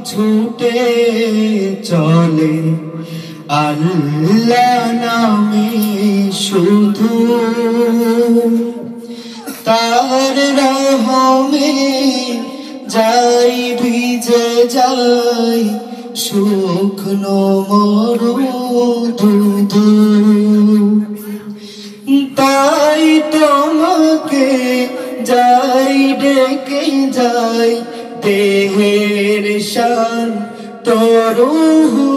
ছুটে চলে আল্লাহ নামে শুধু, তার রহমে যাই ভিজে যাই শুকনো মরুদুধু। তাই তোমাকে যাই ডেকে যাই দেহের শান তরুহু।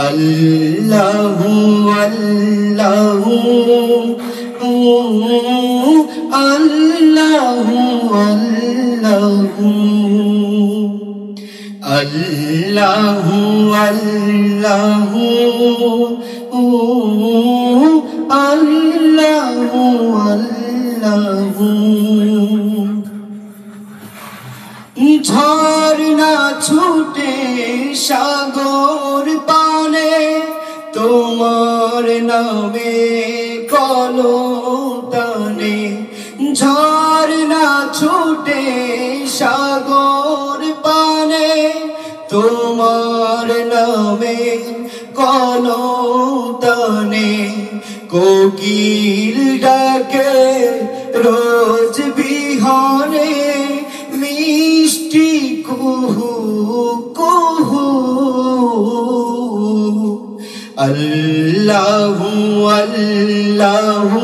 আল্লাহু আল্লাহু আল্লাহু আল্লাহু আল্লাহু আল্লাহু আল্লাহু আল্লাহু। ঝর্ণা ছুটে সাগর পানে তোমার নামে কলতানে। ঝর্ণা ছুটে সাগর পানে তোমার নামে কলতানে। কোকিল ডাকে রোজ বিহানে মিষ্টি কুহু কুহু। আল্লাহু আল্লাহু